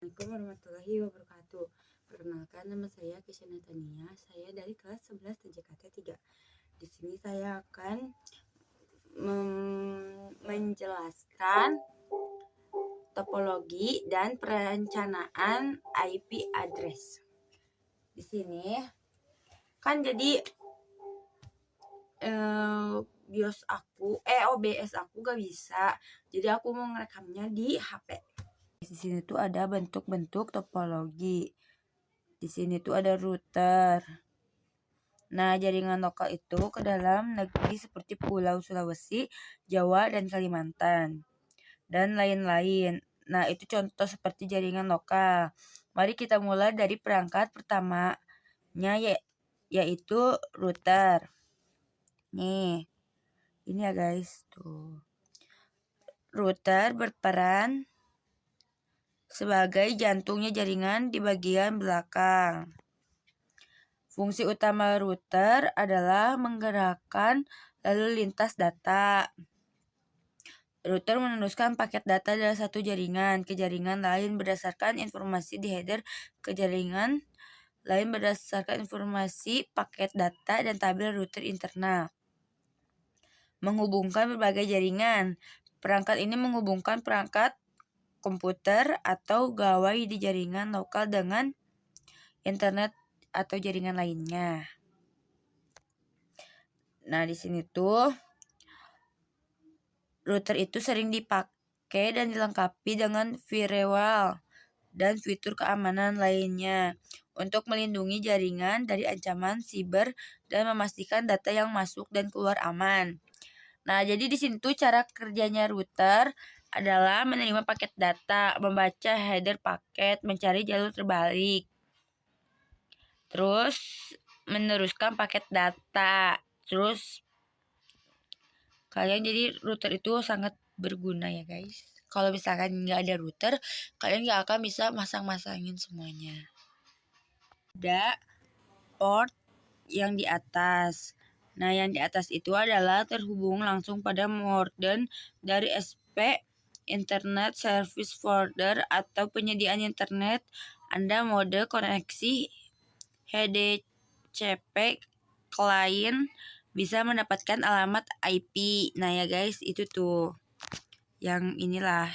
Assalamualaikum warahmatullahi wabarakatuh. Perkenalkan, nama saya Kesha Natania. Saya dari kelas 11 TJKT 3. Di sini saya akan menjelaskan topologi dan perencanaan IP address. Di sini kan jadi OBS aku gak bisa. Jadi aku mau ngerekamnya di HP. Di sini tuh ada bentuk-bentuk topologi. Di sini tuh ada router. Nah, jaringan lokal itu ke dalam negeri seperti Pulau Sulawesi, Jawa, dan Kalimantan, dan lain-lain. Nah, itu contoh seperti jaringan lokal. Mari kita mulai dari perangkat pertamanya, yaitu router. Nih, ini ya guys, tuh. Router berperan sebagai jantungnya jaringan di bagian belakang. Fungsi utama router adalah menggerakkan lalu lintas data. Router meneruskan paket data dari satu jaringan ke jaringan lain berdasarkan informasi di header ke jaringan lain berdasarkan informasi paket data dan tabel router internal. Menghubungkan berbagai jaringan. Perangkat ini menghubungkan perangkat komputer atau gawai di jaringan lokal dengan internet atau jaringan lainnya. Nah, di sini tuh router itu sering dipakai dan dilengkapi dengan firewall dan fitur keamanan lainnya untuk melindungi jaringan dari ancaman siber dan memastikan data yang masuk dan keluar aman. Nah, jadi di sini tuh cara kerjanya router adalah menerima paket data, membaca header paket, mencari jalur terbalik, terus meneruskan paket data. Terus kalian jadi router itu sangat berguna ya guys. Kalau misalkan nggak ada router, kalian nggak akan bisa masang-masangin semuanya. Ada port yang di atas. Nah, yang di atas itu adalah terhubung langsung pada modem dari SP Internet Service Provider atau penyediaan internet. Anda mode koneksi HDCP klien bisa mendapatkan alamat IP. Nah ya guys, itu tuh yang inilah.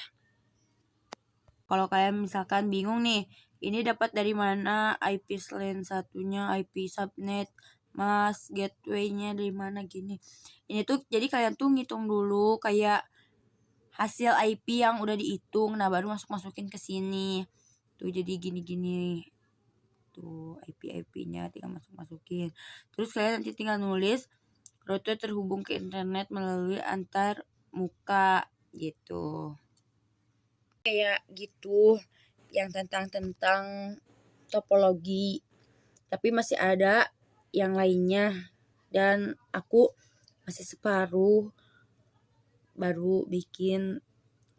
Kalau kalian misalkan bingung nih, ini dapat dari mana IP LAN satunya, IP subnet, mas gateway-nya dari mana gini. Ini tuh jadi kalian tuh ngitung dulu kayak hasil IP yang udah dihitung, nah baru masukin ke sini. Tuh jadi gini-gini. Tuh IP-nya tinggal masukin. Terus kalian nanti tinggal nulis router terhubung ke internet melalui antar muka gitu. Kayak gitu yang tentang topologi. Tapi masih ada yang lainnya dan aku masih separuh baru bikin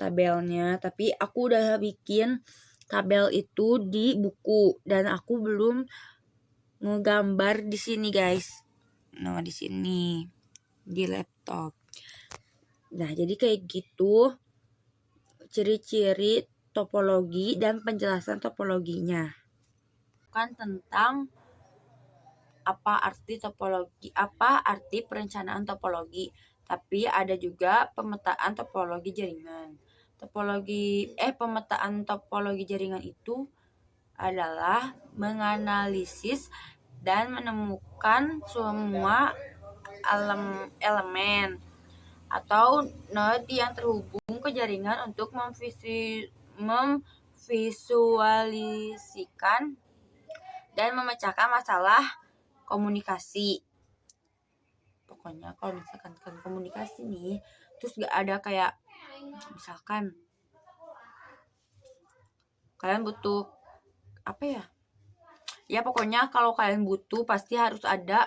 tabelnya, tapi aku udah bikin tabel itu di buku dan aku belum ngegambar di sini guys. Nah, di sini di laptop. Nah, jadi kayak gitu ciri-ciri topologi dan penjelasan topologinya. Kan tentang apa arti topologi, apa arti perencanaan topologi, tapi ada juga pemetaan topologi jaringan. Pemetaan topologi jaringan itu adalah menganalisis dan menemukan semua elemen atau node yang terhubung ke jaringan untuk memvisualisikan dan memecahkan masalah komunikasi. Pokoknya kalau misalkan komunikasi nih, terus gak ada kayak misalkan kalian butuh apa ya? Ya pokoknya kalau kalian butuh pasti harus ada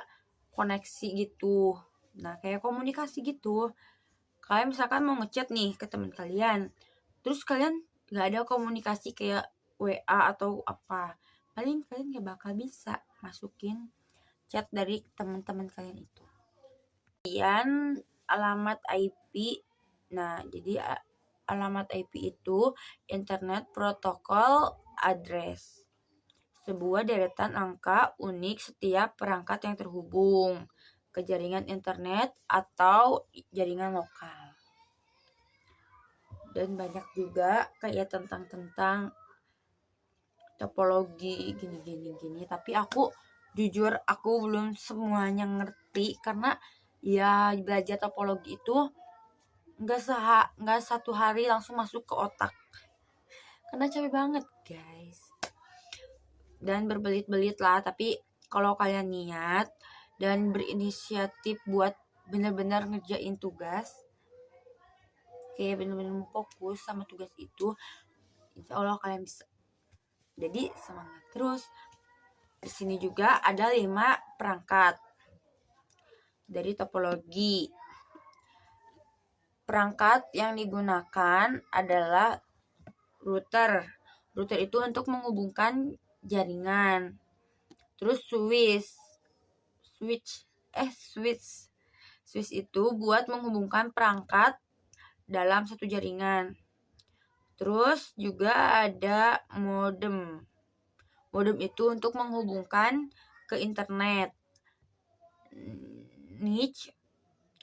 koneksi gitu. Nah, kayak komunikasi gitu. Kalian misalkan mau ngechat nih ke teman kalian, terus kalian nggak ada komunikasi kayak WA atau apa, paling kalian nggak bakal bisa masukin chat dari teman-teman kalian itu. Kemudian alamat IP. Nah, jadi alamat IP itu Internet Protocol address. Sebuah deretan angka unik setiap perangkat yang terhubung ke jaringan internet atau jaringan lokal. Dan banyak juga kayak tentang topologi gini. Tapi aku jujur belum semuanya ngerti karena ya belajar topologi itu nggak satu hari langsung masuk ke otak. Karena capek banget guys. Dan berbelit-belit lah, tapi kalau kalian niat dan berinisiatif buat benar-benar ngerjain tugas, kayak benar-benar fokus sama tugas itu, insya Allah kalian bisa. Jadi semangat terus. Di sini juga ada 5 perangkat dari topologi. Perangkat yang digunakan adalah router. Router itu untuk menghubungkan jaringan. Terus switch itu buat menghubungkan perangkat dalam satu jaringan. Terus juga ada modem. Modem itu untuk menghubungkan ke internet. Niche,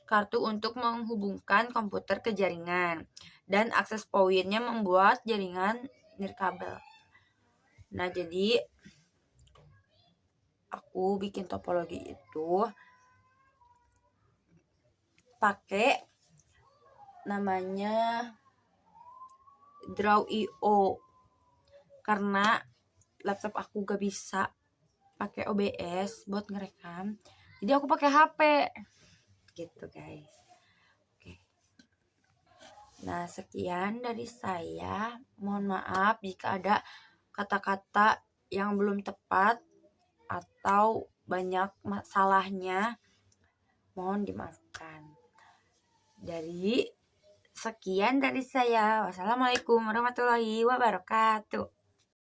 kartu untuk menghubungkan komputer ke jaringan. Dan akses poinnya membuat jaringan nirkabel. Nah, jadi aku bikin topologi itu pakai namanya Draw.io karena laptop aku gak bisa pakai OBS buat ngerekam, jadi aku pakai HP gitu guys. Oke. Nah, sekian dari saya. Mohon maaf jika ada kata-kata yang belum tepat atau banyak masalahnya, mohon dimaafkan. Sekian dari saya. Wassalamualaikum warahmatullahi wabarakatuh.